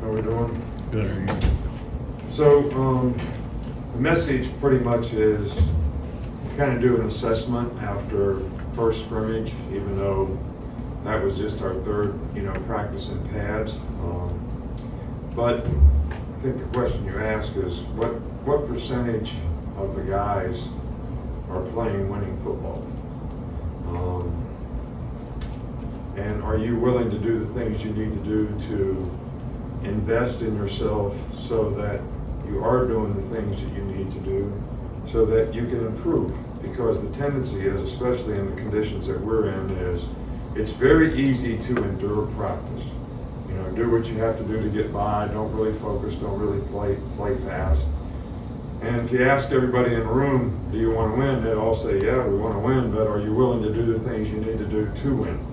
How we doing? Good, are you? So, the message pretty much is kind of do an assessment after first scrimmage, even though that was just our third, practice in pads. But I think the question you ask is what percentage of the guys are playing winning football? And are you willing to do the things you need to do to invest in yourself so that you are doing the things that you need to do so that you can improve? Because the tendency is, especially in the conditions that we're in, is it's very easy to endure practice. Do what you have to do to get by, don't really focus, don't really play fast. And if you ask everybody in the room, do you want to win? They'd all say, yeah, we want to win, but are you willing to do the things you need to do to win?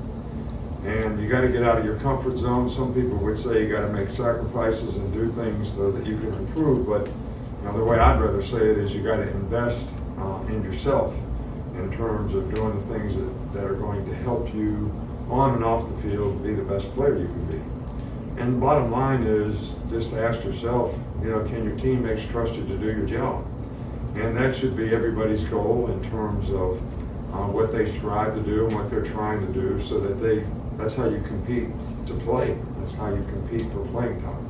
And you got to get out of your comfort zone. Some people would say you got to make sacrifices and do things so that you can improve, but the way I'd rather say it is you got to invest in yourself in terms of doing the things that are going to help you on and off the field be the best player you can be. And the bottom line is just to ask yourself, can your teammates trust you to do your job? And that should be everybody's goal in terms of what they strive to do and what they're trying to do so that that's how you compete to play. That's how you compete for playing time.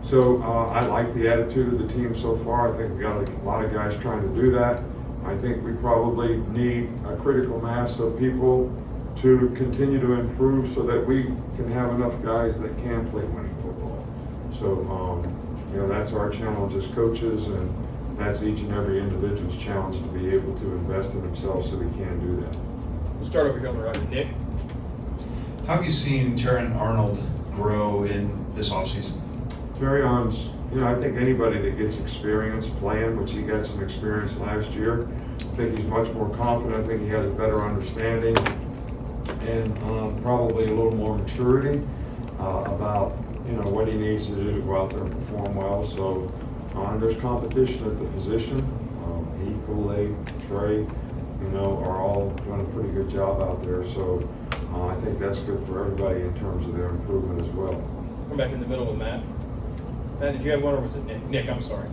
So I like the attitude of the team so far. I think we got a lot of guys trying to do that. I think we probably need a critical mass of people to continue to improve so that we can have enough guys that can play winning football. So, that's our challenge as coaches, and that's each and every individual's challenge to be able to invest in themselves so we can do that. We'll start over here on the right. Nick? How have you seen Terran Arnold grow in this offseason? Terry On's, I think anybody that gets experience playing, which he got some experience last year, I think he's much more confident. I think he has a better understanding and probably a little more maturity about what he needs to do to go out there and perform well. So there's competition at the position. He, Kool-Aid, Trey, are all doing a pretty good job out there. So I think that's good for everybody in terms of their improvement as well. Come back in the middle with Matt. Matt, did you have one, or was it Nick? Nick, I'm sorry.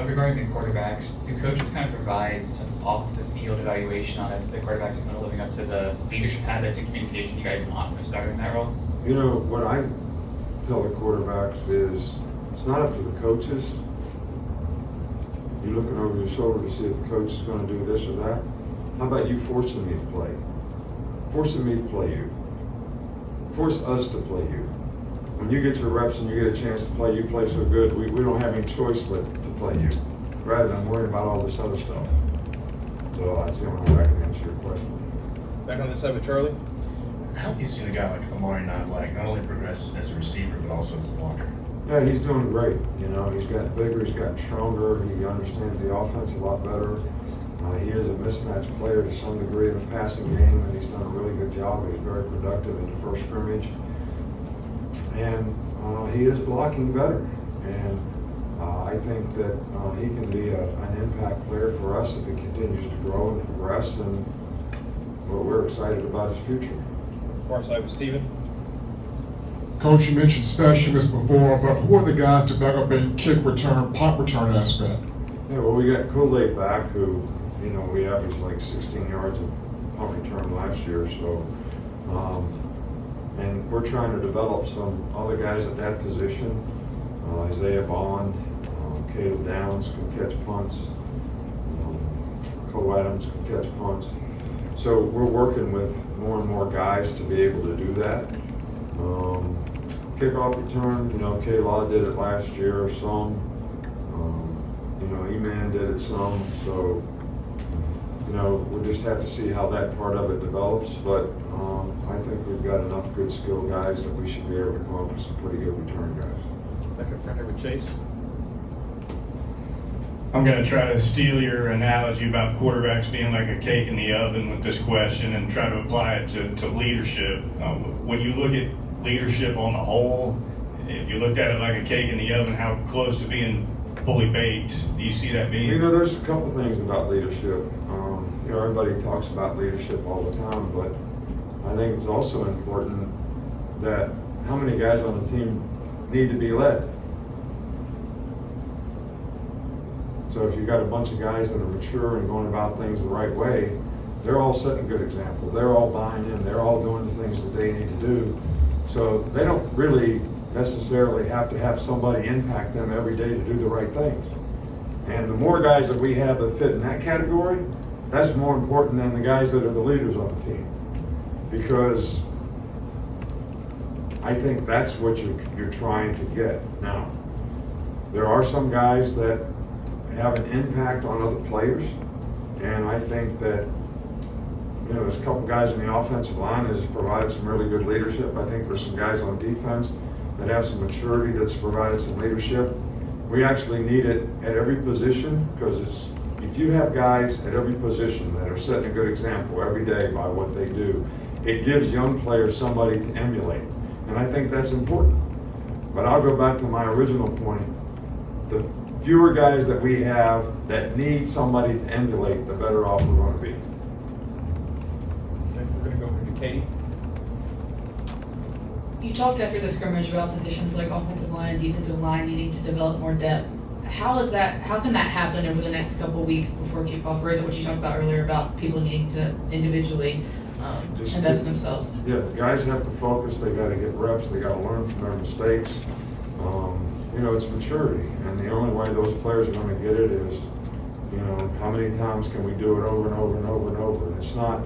Regarding the quarterbacks, do coaches kind of provide some off-the-field evaluation on if the quarterbacks are kind of living up to the leadership habits and communication you guys want when starting in that role? What I tell the quarterbacks is it's not up to the coaches. You're looking over your shoulder to see if the coach is going to do this or that. How about you forcing me to play? Forcing me to play you. Force us to play you. When you get your reps and you get a chance to play, you play so good, we don't have any choice but to play you, rather than worrying about all this other stuff. So that's the only way I can answer your question. Back on this side with Charlie. How have you seen a guy like Amari not only progress as a receiver, but also as a blocker? Yeah, he's doing great. He's gotten bigger, he's gotten stronger, he understands the offense a lot better. He is a mismatch player to some degree in the passing game, and he's done a really good job. He was very productive in the first scrimmage. And he is blocking better. And I think that he can be an impact player for us if he continues to grow and progress, and we're excited about his future. Far side with Steven. Coach, you mentioned specialists before, but who are the guys developing kick return, punt return aspect? Yeah, well, we got Kool-Aid back, who, we averaged like 16 yards of punt return last year. So, and we're trying to develop some other guys at that position. Isaiah Bond, Caleb Downs can catch punts. Cole Adams can catch punts. So we're working with more and more guys to be able to do that. Kickoff return, K-Law did it last year some. E-Man did it some. So, we'll just have to see how that part of it develops. But I think we've got enough good skill guys that we should be able to come up with some pretty good return guys. Back in front here with Chase. I'm going to try to steal your analogy about quarterbacks being like a cake in the oven with this question and try to apply it to leadership. When you look at leadership on the whole, if you looked at it like a cake in the oven, how close to being fully baked do you see that being? There's a couple things about leadership. Everybody talks about leadership all the time, but I think it's also important that how many guys on the team need to be led. So if you've got a bunch of guys that are mature and going about things the right way, they're all setting a good example. They're all buying in. They're all doing the things that they need to do. So they don't really necessarily have to have somebody impact them every day to do the right things. And the more guys that we have that fit in that category, that's more important than the guys that are the leaders on the team. Because I think that's what you're trying to get. Now, there are some guys that have an impact on other players, and I think that, you know, there's a couple guys in the offensive line that has provided some really good leadership. I think there's some guys on defense that have some maturity that's provided some leadership. We actually need it at every position, because if you have guys at every position that are setting a good example every day by what they do, it gives young players somebody to emulate. And I think that's important. But I'll go back to my original point. The fewer guys that we have that need somebody to emulate, the better off we're going to be. Okay, we're gonna go over to Katie. You talked after the scrimmage about positions like offensive line and defensive line needing to develop more depth. How can that happen over the next couple of weeks before kickoff? Or is it what you talked about earlier about people needing to individually invest in themselves? Yeah, guys have to focus. They got to get reps. They got to learn from their mistakes. You know, it's maturity, and the only way those players are going to get it is, you know, how many times can we do it over and over and over and over? And it's not,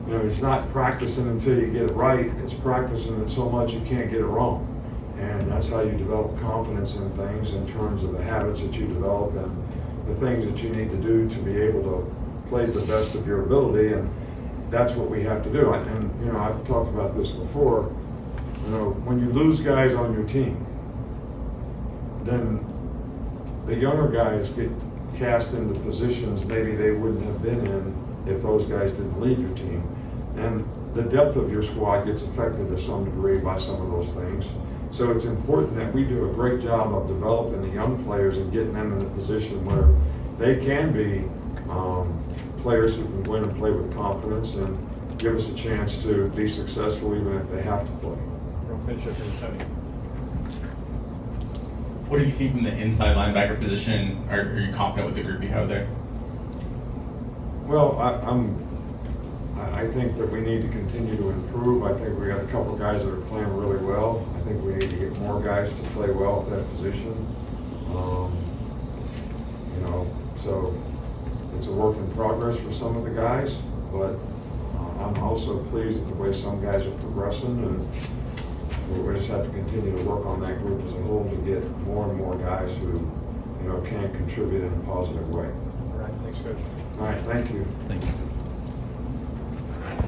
you know, it's not practicing until you get it right. It's practicing it so much you can't get it wrong. And that's how you develop confidence in things, in terms of the habits that you develop and the things that you need to do to be able to play to the best of your ability. And that's what we have to do. And you know, I've talked about this before. You know, when you lose guys on your team, then the younger guys get cast into positions maybe they wouldn't have been in if those guys didn't leave your team. And the depth of your squad gets affected to some degree by some of those things. So it's important that we do a great job of developing the young players and getting them in a position where they can be players who can win and play with confidence and give us a chance to be successful even if they have to play. We'll finish up here with Tony. What have you seen from the inside linebacker position? Are you confident with the group you have there? Well, I think that we need to continue to improve. I think we got a couple of guys that are playing really well. I think we need to get more guys to play well at that position. You know, so it's a work in progress for some of the guys, but I'm also pleased with the way some guys are progressing, and we just have to continue to work on that group as a whole to get more and more guys who, you know, can contribute in a positive way. All right, thanks, Coach. All right, thank you. Thank you.